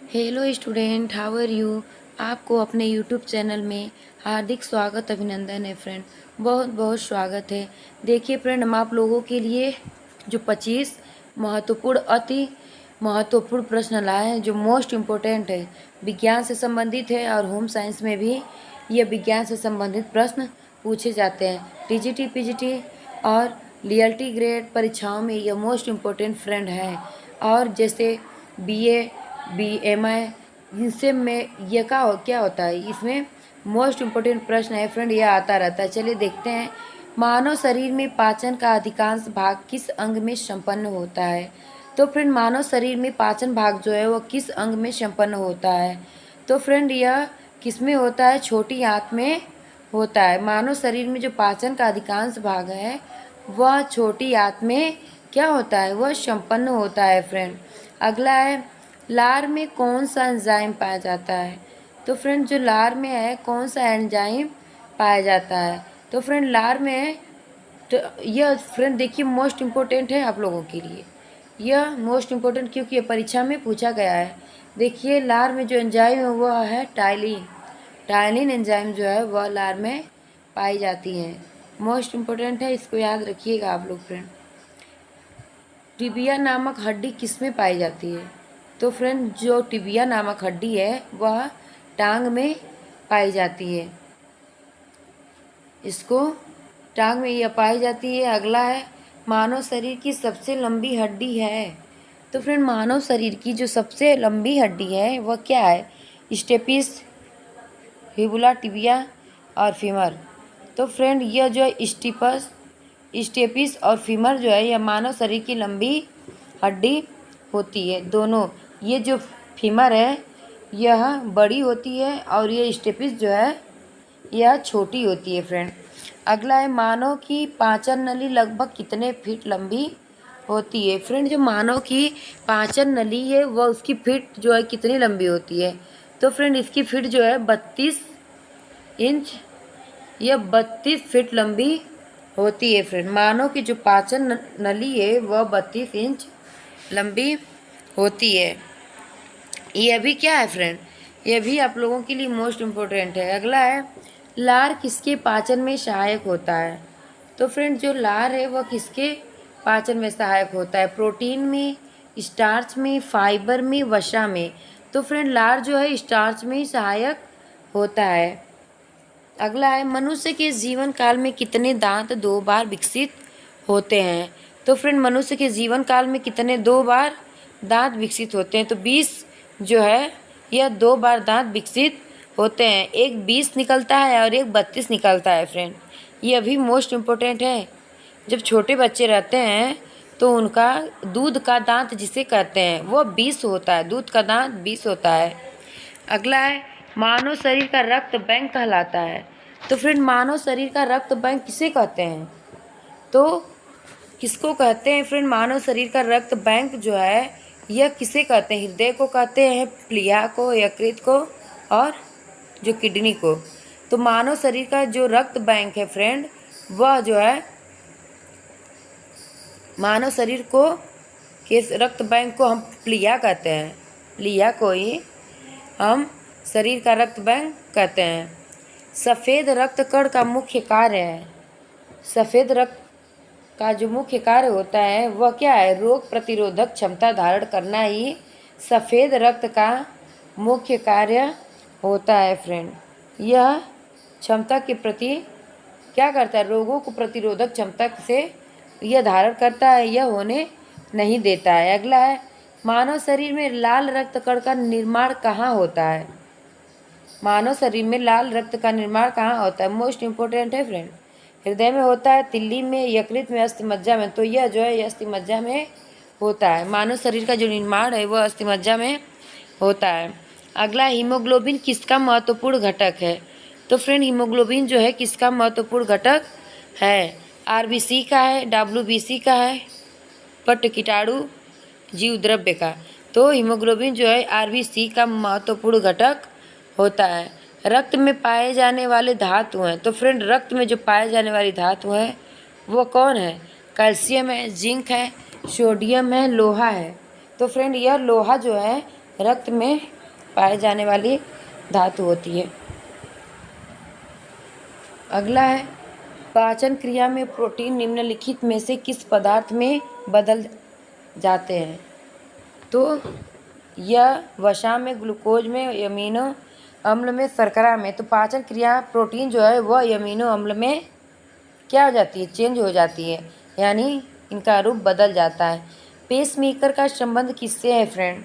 Hello student, how are you. आपको अपने YouTube channel में हार्दिक स्वागत अभिनंदन है फ्रेंड। बहुत बहुत स्वागत है। देखिए फ्रेंड, हम आप लोगों के लिए जो 25 महत्वपूर्ण अति महत्वपूर्ण प्रश्न लाए हैं, जो मोस्ट इम्पोर्टेंट है, विज्ञान से संबंधित है और होम साइंस में भी ये विज्ञान से संबंधित प्रश्न पूछे जाते हैं। टीजीटी, पीजीटी और रियलिटी ग्रेड परीक्षाओं में ये मोस्ट इम्पोर्टेंट फ्रेंड है। और जैसे बीए, BMI, इनसे में ये क्या होता है, इसमें मोस्ट इम्पोर्टेंट प्रश्न है फ्रेंड, ये आता रहता है। चलिए देखते हैं। मानव शरीर में पाचन का अधिकांश भाग किस अंग में संपन्न होता है? तो फ्रेंड, मानव शरीर में पाचन भाग जो है वो किस अंग में संपन्न होता है? तो फ्रेंड, यह किस में होता है? छोटी आंत में होता है। मानव शरीर में जो पाचन का अधिकांश भाग है वह छोटी आंत में क्या होता है? वह संपन्न होता है फ्रेंड। अगला है, लार में कौन सा एंजाइम पाया जाता है? तो फ्रेंड, जो लार में है कौन सा एंजाइम पाया जाता है? तो फ्रेंड, लार में है, तो यह फ्रेंड देखिए मोस्ट इम्पोर्टेंट है आप लोगों के लिए। यह मोस्ट इम्पोर्टेंट क्योंकि ये परीक्षा में पूछा गया है। देखिए, लार में जो एंजाइम है वह है टाइलिन। टाइलिन एंजाइम जो है वह लार में पाई जाती है। मोस्ट इम्पोर्टेंट है, इसको याद रखिएगा आप लोग फ्रेंड। टिबिया नामक हड्डी किस में पाई जाती है? तो फ्रेंड, जो टिबिया नामक हड्डी है वह टांग में पाई जाती है। इसको टांग में यह पाई जाती है। अगला है, मानव शरीर की सबसे लंबी हड्डी है? तो फ्रेंड, मानव शरीर की जो सबसे लंबी हड्डी है वह क्या है? स्टेपिस, फिबुला, टिबिया और फीमर। तो फ्रेंड, यह जो स्टेपिस और फीमर जो है यह मानव शरीर की लंबी हड्डी होती है। दोनों, ये जो फीमर है यह बड़ी होती है और ये स्टेपिस जो है यह छोटी होती है फ्रेंड। अगला है, मानव की पाचन नली लगभग कितने फीट लंबी होती है? फ्रेंड, जो मानव की पाचन नली है वह उसकी फीट जो है कितनी लंबी होती है? तो फ्रेंड, इसकी फीट जो है 32 इंच, यह 32 फीट लंबी होती है फ्रेंड। मानव की जो पाचन नली है वह 32 इंच लंबी होती है। यह भी क्या है फ्रेंड, यह भी आप लोगों के लिए मोस्ट इम्पोर्टेंट है। अगला है, लार किसके पाचन में सहायक होता है? तो फ्रेंड, जो लार है वह किसके पाचन में सहायक होता है? प्रोटीन में, स्टार्च में, फाइबर में, वसा में। तो फ्रेंड, लार जो है स्टार्च में ही सहायक होता है। अगला है, मनुष्य के जीवन काल में कितने दांत 2 बार विकसित होते हैं? तो फ्रेंड, मनुष्य के जीवन काल में कितने 2 बार दांत विकसित होते हैं? तो 20 जो है यह 2 बार दांत विकसित होते हैं। एक 20 निकलता है और एक 32 निकलता है फ्रेंड। यह भी मोस्ट इम्पोर्टेंट है। जब छोटे बच्चे रहते हैं तो उनका दूध का दांत जिसे कहते हैं वो 20 होता है, दूध का दांत 20 होता है। अगला है, मानव शरीर का रक्त बैंक कहलाता है? तो फ्रेंड, मानव शरीर का रक्त बैंक किसे कहते हैं? तो किसको कहते हैं फ्रेंड? मानव शरीर का रक्त बैंक जो है यह किसे कहते हैं? हृदय को कहते हैं, प्लीहा को, यकृत को और जो किडनी को। तो मानव शरीर का जो रक्त बैंक है फ्रेंड वह जो है मानव शरीर को के रक्त बैंक को हम प्लीहा कहते हैं। प्लीहा को ही हम शरीर का रक्त बैंक कहते हैं। सफ़ेद रक्त कण का मुख्य कार्य है? सफ़ेद रक्त का जो मुख्य कार्य होता है वह क्या है? रोग प्रतिरोधक क्षमता धारण करना ही सफ़ेद रक्त का मुख्य कार्य होता है फ्रेंड। यह क्षमता के प्रति क्या करता है? रोगों को प्रतिरोधक क्षमता से यह धारण करता है, यह होने नहीं देता है। अगला है, मानव शरीर में लाल रक्त कण का निर्माण कहाँ होता है? मानव शरीर में लाल रक्त का निर्माण कहाँ होता है? मोस्ट इम्पोर्टेंट है फ्रेंड। हृदय में होता है, तिल्ली में, यकृत में, अस्थिमज्जा में। तो यह जो है अस्थिमज्जा में होता है। मानव शरीर का जो निर्माण है वह अस्थिमज्जा में होता है। अगला, हीमोग्लोबिन किसका महत्वपूर्ण घटक है? तो फ्रेंड, हीमोग्लोबिन जो है किसका महत्वपूर्ण घटक है? RBC का है, WBC का है, पट्ट कीटाणु जीव द्रव्य का। तो हीमोग्लोबिन जो है RBC का महत्वपूर्ण घटक होता है। रक्त में पाए जाने वाले धातु हैं? तो फ्रेंड, रक्त में जो पाए जाने वाली धातु है वो कौन है? कैल्शियम है, जिंक है, सोडियम है, लोहा है। तो फ्रेंड, यह लोहा जो है रक्त में पाए जाने वाली धातु होती है। अगला है, पाचन क्रिया में प्रोटीन निम्नलिखित में से किस पदार्थ में बदल जाते हैं? तो यह वसा में, ग्लूकोज में, अमीनो अम्ल में, शर्करा में। तो पाचन क्रिया प्रोटीन जो है वह अमीनो अम्ल में क्या हो जाती है? चेंज हो जाती है, यानी इनका रूप बदल जाता है। पेसमेकर का संबंध किससे है फ्रेंड?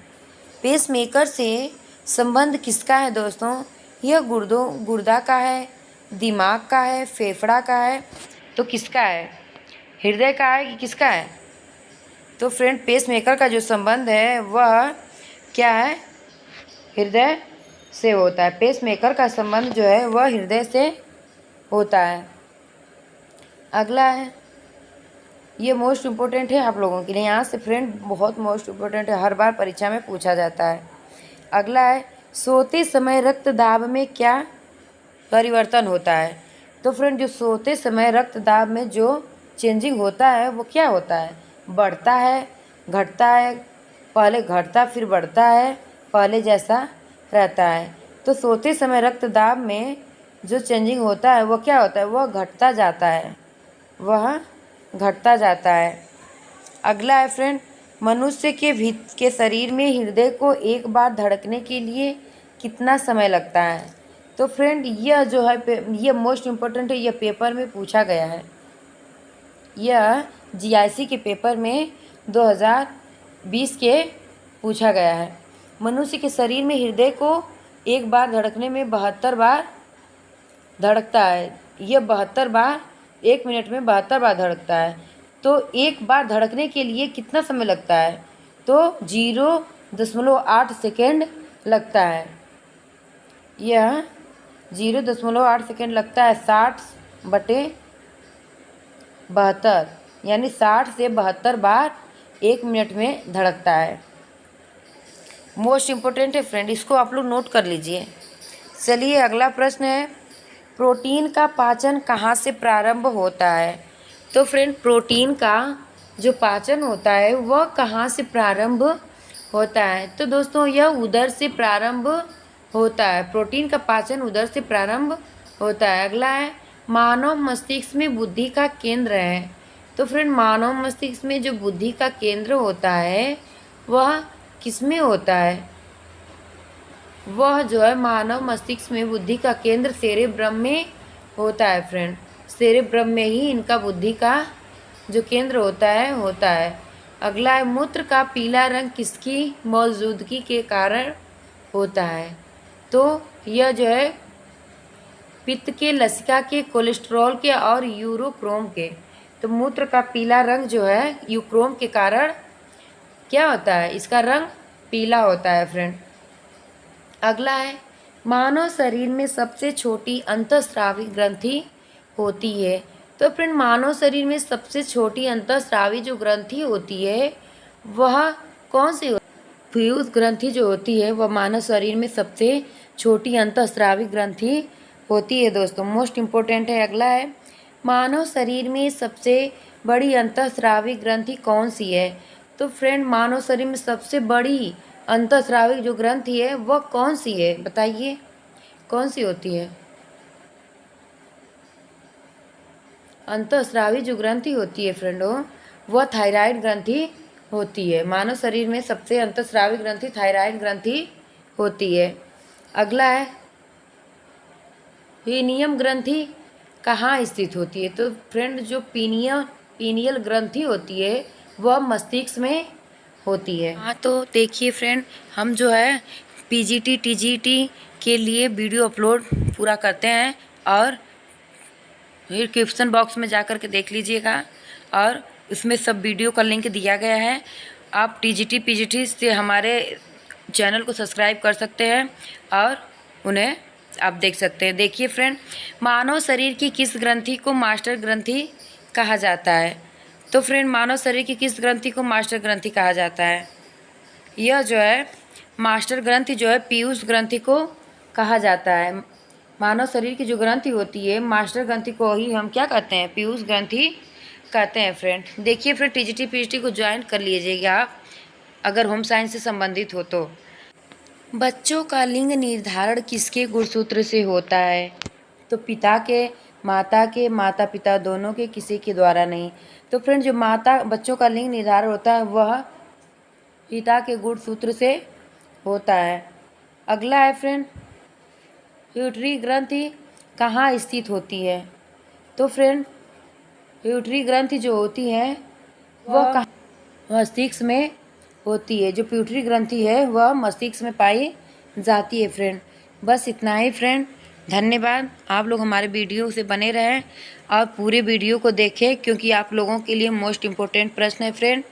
पेसमेकर से संबंध किसका है दोस्तों? यह गुर्दा का है, दिमाग का है, फेफड़ा का है, तो किसका है? हृदय का है कि किसका है? तो फ्रेंड पेसमेकर का जो संबंध है वह क्या है? हृदय से होता है। पेसमेकर का संबंध जो है वह हृदय से होता है। अगला है, ये मोस्ट इम्पोर्टेंट है आप लोगों के लिए, यहाँ से फ्रेंड बहुत मोस्ट इम्पोर्टेंट है, हर बार परीक्षा में पूछा जाता है। अगला है, सोते समय रक्त दाब में क्या परिवर्तन होता है? तो फ्रेंड जो सोते समय रक्त दाब में जो चेंजिंग होता है वो क्या होता है? बढ़ता है, घटता है, पहले घटता फिर बढ़ता है, पहले जैसा रहता है। तो सोते समय रक्त दाब में जो चेंजिंग होता है वो क्या होता है? वह घटता जाता है, वह घटता जाता है। अगला है फ्रेंड, मनुष्य के शरीर में हृदय को एक बार धड़कने के लिए कितना समय लगता है? तो फ्रेंड यह जो है ये मोस्ट इम्पोर्टेंट है, यह पेपर में पूछा गया है, यह जीआईसी के पेपर में 2020 के पूछा गया है। मनुष्य के शरीर में हृदय को एक बार धड़कने में 72 बार धड़कता है। यह 72 बार, 1 मिनट में 72 बार धड़कता है। तो एक बार धड़कने के लिए कितना समय लगता है? तो 0.8 सेकेंड लगता है। यह 0.8 सेकेंड लगता है। 60/72 यानी 60 से 72 बार 1 मिनट में धड़कता है। मोस्ट इम्पोर्टेंट है फ्रेंड, इसको आप लोग नोट कर लीजिए। चलिए अगला प्रश्न है, प्रोटीन का पाचन कहाँ से प्रारंभ होता है? तो फ्रेंड प्रोटीन का जो पाचन होता है वह कहाँ से प्रारंभ होता है? तो दोस्तों यह उदर से प्रारंभ होता है। प्रोटीन का पाचन उदर से प्रारंभ होता है। अगला है, मानव मस्तिष्क में बुद्धि का केंद्र है। तो फ्रेंड मानव मस्तिष्क में जो बुद्धि का केंद्र होता है वह किसमें होता है? वह जो है मानव मस्तिष्क में बुद्धि का केंद्र सेरेब्रम में होता है फ्रेंड। सेरेब्रम में ही इनका बुद्धि का जो केंद्र होता है। अगला है, मूत्र का पीला रंग किसकी मौजूदगी के कारण होता है? तो यह जो है पित्त के, लसिका के, कोलेस्ट्रॉल के और यूरोक्रोम के। तो मूत्र का पीला रंग जो है यूक्रोम के कारण क्या होता है? इसका रंग पीला होता है फ्रेंड। अगला है, मानव शरीर में सबसे छोटी अंतःस्रावी ग्रंथि होती है। तो फ्रेंड मानव शरीर में सबसे छोटी अंतःस्रावी जो ग्रंथि होती है वह कौन सी? पीयूष ग्रंथि जो होती है वह मानव शरीर में सबसे छोटी अंतःस्रावी ग्रंथि होती है दोस्तों। मोस्ट इम्पोर्टेंट है। अगला है, मानव शरीर में सबसे बड़ी अंतःस्रावी ग्रंथि कौन सी है? तो फ्रेंड मानव शरीर में सबसे बड़ी अंतःस्रावी जो ग्रंथि है वह कौन सी है? बताइए कौन सी होती है? अंतःस्रावी जो ग्रंथि होती है फ्रेंडों वह थायराइड ग्रंथि होती है। मानव शरीर में सबसे अंतःस्रावी ग्रंथि थायराइड ग्रंथि होती है। अगला है, पीनियम ग्रंथि कहाँ स्थित होती है? तो फ्रेंड जो पीनियल ग्रंथि होती है वह मस्तिष्क में होती है। हाँ तो देखिए फ्रेंड, हम जो है पीजीटी टीजीटी के लिए वीडियो अपलोड पूरा करते हैं और फिर क्वेश्चन बॉक्स में जा कर के देख लीजिएगा और उसमें सब वीडियो का लिंक दिया गया है। आप टीजीटी पीजीटी से हमारे चैनल को सब्सक्राइब कर सकते हैं और उन्हें आप देख सकते हैं। देखिए फ्रेंड, मानव शरीर की किस ग्रंथि को मास्टर ग्रंथि कहा जाता है? तो फ्रेंड मानव शरीर की किस ग्रंथि को मास्टर ग्रंथि कहा जाता है? यह जो है मास्टर ग्रंथि जो है पीयूष ग्रंथि को कहा जाता है। मानव शरीर की जो ग्रंथि होती है मास्टर ग्रंथि को ही हम क्या कहते हैं? पीयूष ग्रंथि कहते हैं फ्रेंड। देखिए फ्रेंड, टीजीटी पीजीटी को ज्वाइन कर लीजिएगा आप अगर होम साइंस से संबंधित हो तो। बच्चों का लिंग निर्धारण किसके गुणसूत्र से होता है? तो पिता के, माता के, माता पिता दोनों के, किसी के द्वारा नहीं। तो फ्रेंड जो बच्चों का लिंग निर्धारण होता है वह पिता के गुणसूत्र से होता है। अगला है फ्रेंड, प्यूटरी ग्रंथि कहाँ स्थित होती है? तो फ्रेंड प्यूटरी ग्रंथि जो होती है वह कहाँ? मस्तिष्क में होती है। जो प्यूटरी ग्रंथि है वह मस्तिष्क में पाई जाती है फ्रेंड। बस इतना ही फ्रेंड, धन्यवाद। आप लोग हमारे वीडियो से बने रहें और पूरे वीडियो को देखें, क्योंकि आप लोगों के लिए मोस्ट इम्पोर्टेंट प्रश्न है फ्रेंड,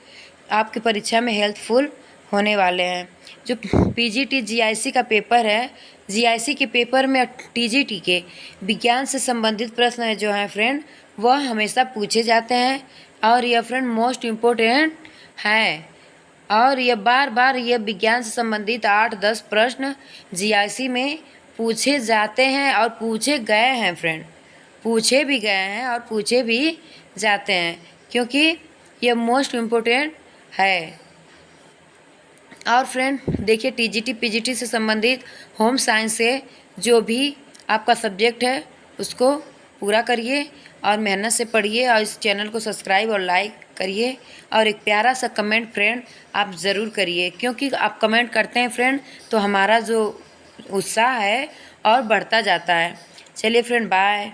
आपकी परीक्षा में हेल्पफुल होने वाले हैं। जो पीजीटी जीआईसी का पेपर है, जीआईसी के पेपर में टीजीटी के विज्ञान से संबंधित प्रश्न जो हैं फ्रेंड वह हमेशा पूछे जाते हैं और यह फ्रेंड मोस्ट इम्पोर्टेंट है। और यह बार बार यह विज्ञान से संबंधित 8-10 प्रश्न जीआईसी में पूछे जाते हैं और पूछे गए हैं फ्रेंड, पूछे भी गए हैं और पूछे भी जाते हैं, क्योंकि यह मोस्ट इम्पोर्टेंट है। और फ्रेंड देखिए, टीजीटी पीजीटी से संबंधित होम साइंस से जो भी आपका सब्जेक्ट है उसको पूरा करिए और मेहनत से पढ़िए और इस चैनल को सब्सक्राइब और लाइक करिए और एक प्यारा सा कमेंट फ्रेंड आप ज़रूर करिए, क्योंकि आप कमेंट करते हैं फ्रेंड तो हमारा जो उत्साह है और बढ़ता जाता है। चलिए फ्रेंड, बाय।